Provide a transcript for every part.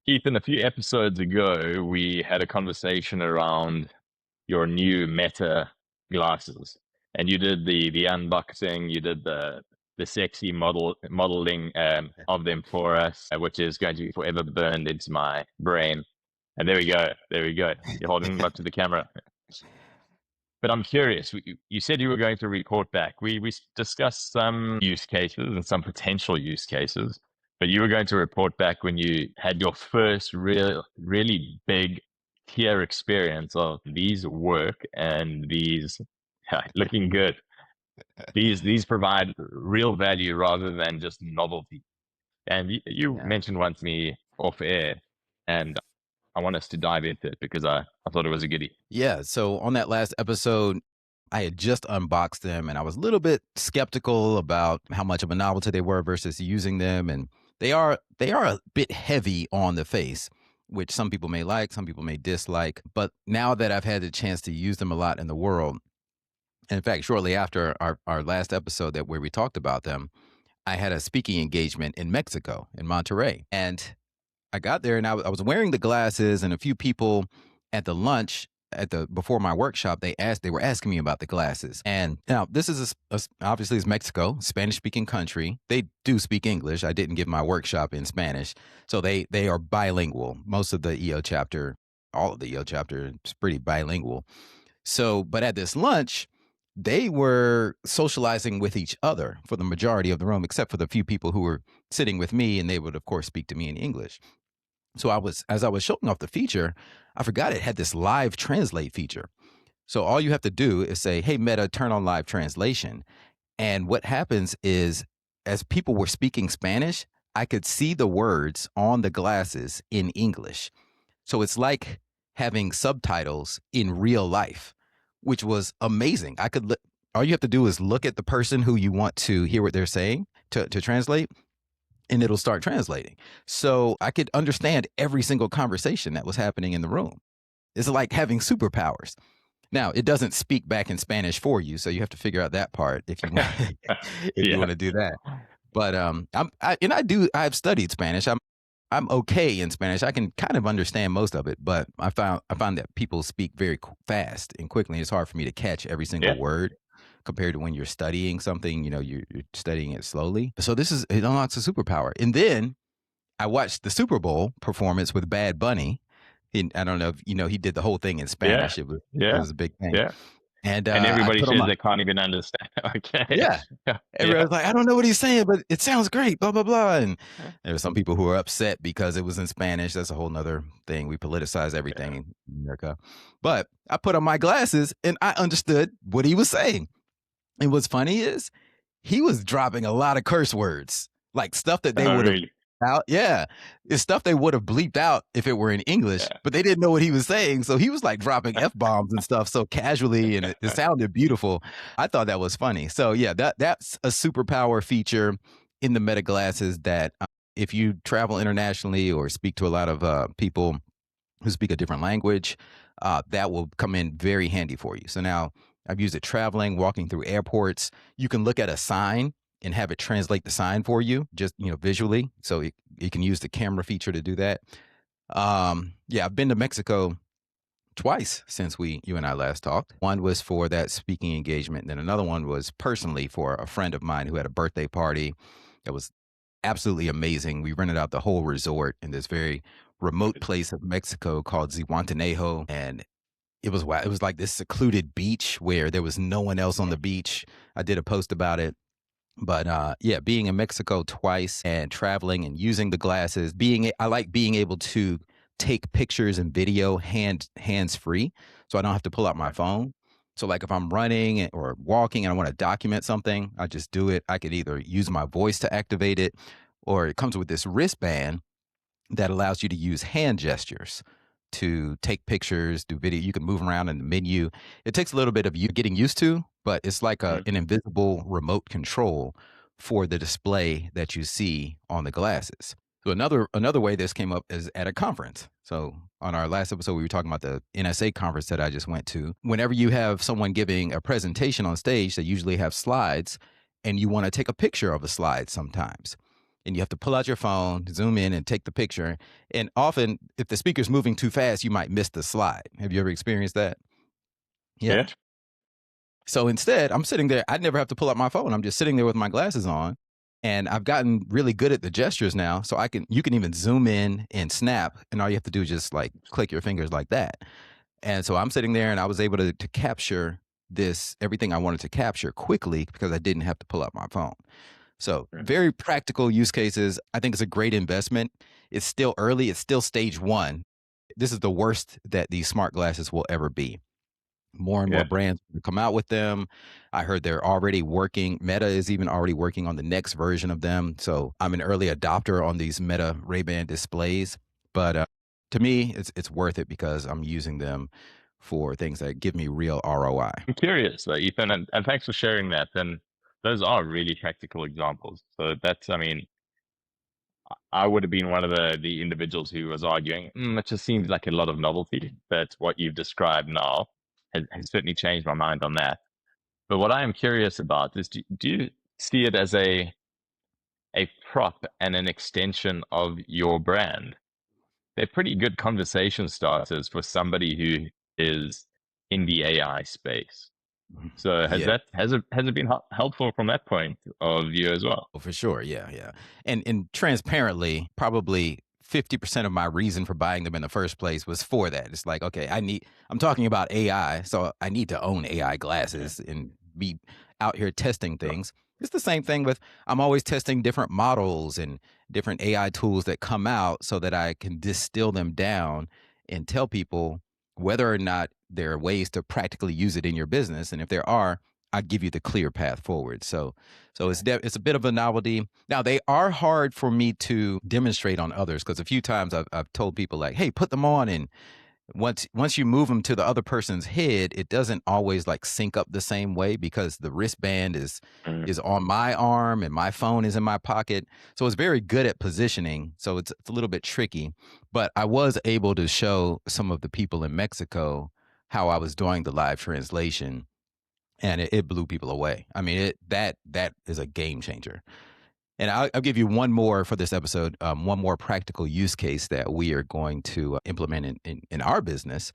Ethan, a few episodes ago, we had a conversation around your new Meta glasses, and you did the unboxing. You did the sexy modeling of them for us, which is going to be forever burned into my brain. And there we go. There we go. You're holding them up to the camera. But I'm curious. You said you were going to report back. We discussed some use cases and some potential use cases, but you were going to report back when you had your first really big clear experience of these work and these looking good. These provide real value rather than just novelty. And you Yeah. mentioned one to me off air, and I want us to dive into it because I thought it was a goodie. Yeah. So on that last episode, I had just unboxed them and I was a little bit skeptical about how much of a novelty they were versus using them. And they are a bit heavy on the face, which some people may like, some people may dislike. But now that I've had the chance to use them a lot in the world, and in fact, shortly after our last episode where we talked about them, I had a speaking engagement in Mexico, in Monterrey. And I got there and I was wearing the glasses, and a few people at the lunch before my workshop, they were asking me about the glasses. And now this is obviously it's Mexico, Spanish speaking country. They do speak English. I didn't give my workshop in Spanish, so they are bilingual. Most of the EO chapter, all of the EO chapter is pretty bilingual. So, but at this lunch, they were socializing with each other for the majority of the room, except for the few people who were sitting with me, and they would of course speak to me in English. So as I was showing off the feature, I forgot it had this live translate feature. So all you have to do is say, "Hey Meta, turn on live translation." And what happens is as people were speaking Spanish, I could see the words on the glasses in English. So it's like having subtitles in real life, which was amazing. All you have to do is look at the person who you want to hear what they're saying to translate, and it'll start translating. So I could understand every single conversation that was happening in the room. It's like having superpowers. Now, it doesn't speak back in Spanish for you, so you have to figure out that part if you want if you Yeah. want to do that. But I've studied Spanish. I'm okay in Spanish. I can kind of understand most of it, but I found that people speak very fast and quickly. And it's hard for me to catch every Yeah. single word compared to when you're studying something. You're studying it slowly. So it unlocks a superpower. And then I watched the Super Bowl performance with Bad Bunny. I don't know if you know he did the whole thing in Yeah. Spanish. It Yeah. was a big thing. Yeah. And And I everybody put on says my they can't even understand. Okay. yeah. Yeah. Everyone's like, I don't know what he's saying, but it sounds great, blah, blah, blah. And there were some people who were upset because it was in Spanish. That's a whole nother thing. We politicize everything Yeah. in America. But I put on my glasses and I understood what he was saying. And what's funny is he was dropping a lot of curse words, like stuff that they Oh, would have really? out. Yeah. It's stuff they would have bleeped out if it were in English, Yeah. but they didn't know what he was saying. So he was like dropping F bombs and stuff so casually, and it sounded beautiful. I thought that was funny. So yeah, that's a superpower feature in the Meta glasses that if you travel internationally or speak to a lot of people who speak a different language, that will come in very handy for you. So now I've used it traveling, walking through airports. You can look at a sign and have it translate the sign for you, just visually. So you can use the camera feature to do that. Yeah, I've been to Mexico twice since you and I last talked. One was for that speaking engagement, and then another one was personally for a friend of mine who had a birthday party. It was absolutely amazing. We rented out the whole resort in this very remote place of Mexico called Zihuatanejo, and it was It was like this secluded beach where there was no one else on the beach. I did a post about it. But yeah, being in Mexico twice and traveling and using the glasses, I like being able to take pictures and video hands free, so I don't have to pull out my phone. So like if I'm running or walking and I want to document something, I just do it. I could either use my voice to activate it, or it comes with this wristband that allows you to use hand gestures to take pictures, do video. You can move around in the menu. It takes a little bit of you getting used to, but it's like Mm. an invisible remote control for the display that you see on the glasses. So another way this came up is at a conference. So on our last episode, we were talking about the NSA conference that I just went to. Whenever you have someone giving a presentation on stage, they usually have slides, and you want to take a picture of a slide sometimes. and you have to pull out your phone, zoom in, and take the picture. And often, if the speaker's moving too fast, you might miss the slide. Have you ever experienced that? Yeah. Yeah. So instead, I'm sitting there. I never have to pull out my phone. I'm just sitting there with my glasses on, and I've gotten really good at the gestures now. So you can even zoom in and snap, and all you have to do is just like click your fingers like that. And so I'm sitting there, and I was able to capture this everything I wanted to capture quickly because I didn't have to pull out my phone. So very practical use cases. I think it's a great investment. It's still early. It's still stage one. This is the worst that these smart glasses will ever be. More and more Yeah. brands will come out with them. I heard they're already working. Meta is even already working on the next version of them. So I'm an early adopter on these Meta Ray-Ban displays. But to me, it's worth it because I'm using them for things that give me real ROI. I'm curious, Ethan, and thanks for sharing that. And those are really practical examples. So that's, I mean, I would have been one of the individuals who was arguing, it just seems like a lot of novelty. But what you've described now has certainly changed my mind on that. But what I am curious about is, do you see it as a prop and an extension of your brand? They're pretty good conversation starters for somebody who is in the AI space. So Yeah. has it been helpful from that point of view as well? Oh, for sure. Yeah, yeah. And transparently, probably 50% of my reason for buying them in the first place was for that. It's like, okay, I'm talking about AI, so I need to own AI Yeah. glasses and be out here testing Sure. things. It's the same thing with I'm always testing different models and different AI tools that come out so that I can distill them down and tell people whether or not there are ways to practically use it in your business. And if there are, I give you the clear path forward. So it's a bit of a novelty. Now they are hard for me to demonstrate on others because a few times I've told people like, "Hey, put them on," and once you move them to the other person's head, it doesn't always like sync up the same way because the wristband Mm, is on my arm and my phone is in my pocket. So it's very good at positioning. So it's a little bit tricky, but I was able to show some of the people in Mexico how I was doing the live translation, and it blew people away. I mean, that is a game changer. And I'll give you one more for this episode, one more practical use case that we are going to implement in our business.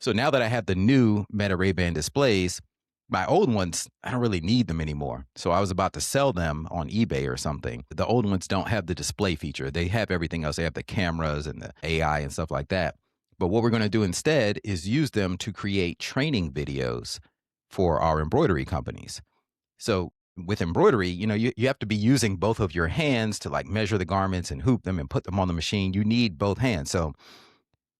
So now that I have the new Meta Ray-Ban displays, my old ones, I don't really need them anymore. So I was about to sell them on eBay or something. The old ones don't have the display feature. They have everything else. They have the cameras and the AI and stuff like that. But what we're going to do instead is use them to create training videos for our embroidery companies. So with embroidery, you have to be using both of your hands to like measure the garments and hoop them and put them on the machine. You need both hands. So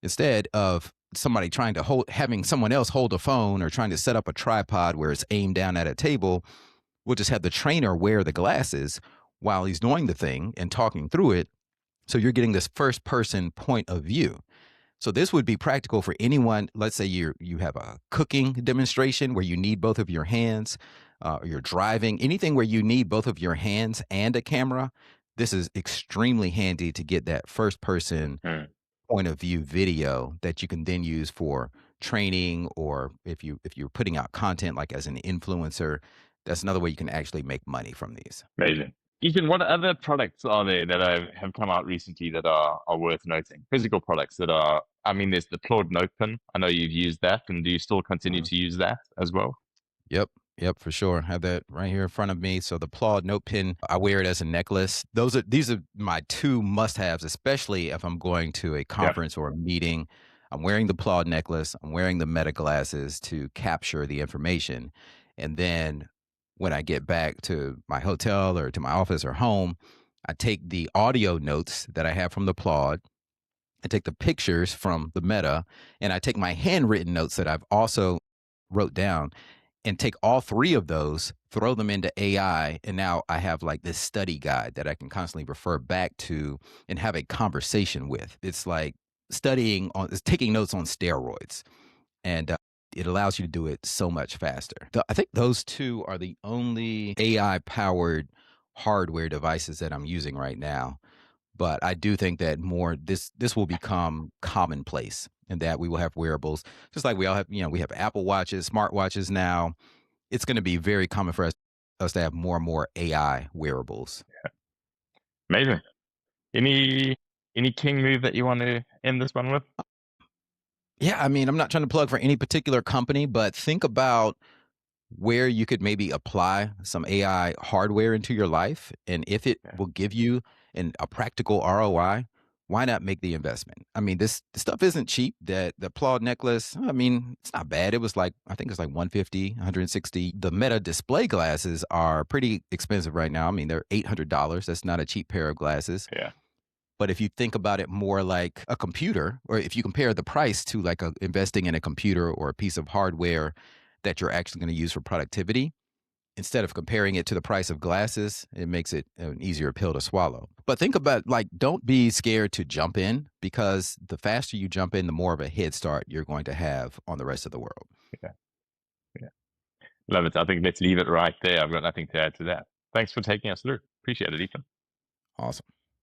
instead of somebody trying to having someone else hold a phone or trying to set up a tripod where it's aimed down at a table, we'll just have the trainer wear the glasses while he's doing the thing and talking through it. So you're getting this first person point of view. So this would be practical for anyone. Let's say you have a cooking demonstration where you need both of your hands, or you're driving, anything where you need both of your hands and a camera. This is extremely handy to get that first person mm. point of view video that you can then use for training, or if you're putting out content like as an influencer, that's another way you can actually make money from these. Amazing. Ethan, what other products are there that have come out recently that are worth noting? Physical products that are, I mean, there's the Claude Note Pen. I know you've used that, and do you still continue to use that as well? Yep. Yep, for sure. Have that right here in front of me. So the Plaud Note Pen, I wear it as a necklace. These are my two must-haves, especially if I'm going to a Yeah. conference or a meeting. I'm wearing the Plaud necklace. I'm wearing the Meta glasses to capture the information. And then when I get back to my hotel or to my office or home, I take the audio notes that I have from the Plaud. I take the pictures from the Meta, and I take my handwritten notes that I've also wrote down and take all three of those, throw them into AI, and now I have like this study guide that I can constantly refer back to and have a conversation with. It's like it's taking notes on steroids, and it allows you to do it so much faster. I think those two are the only AI powered hardware devices that I'm using right now. But I do think that this will become commonplace, and that we will have wearables, just like we all have. We have Apple watches, smartwatches now. It's going to be very common for us to have more and more AI wearables. Amazing. Any any king move that you want to end this one with? Yeah, I mean, I'm not trying to plug for any particular company, but think about where you could maybe apply some AI hardware into your life. And if it Yeah, will give you a practical ROI, why not make the investment? I mean, this stuff isn't cheap. That the Applaud necklace, I mean, it's not bad. It was like, I think it's like 150, 160. The Meta display glasses are pretty expensive right now. I mean, they're $800. That's not a cheap pair of glasses. yeah, But if you think about it more like a computer, or if you compare the price to like investing in a computer or a piece of hardware that you're actually going to use for productivity, instead of comparing it to the price of glasses, it makes it an easier pill to swallow. But think about, like, don't be scared to jump in, because the faster you jump in, the more of a head start you're going to have on the rest of the world. yeah, yeah. Love it. I think let's leave it right there. I've got nothing to add to that. Thanks for taking us through. Appreciate it, Ethan. Awesome.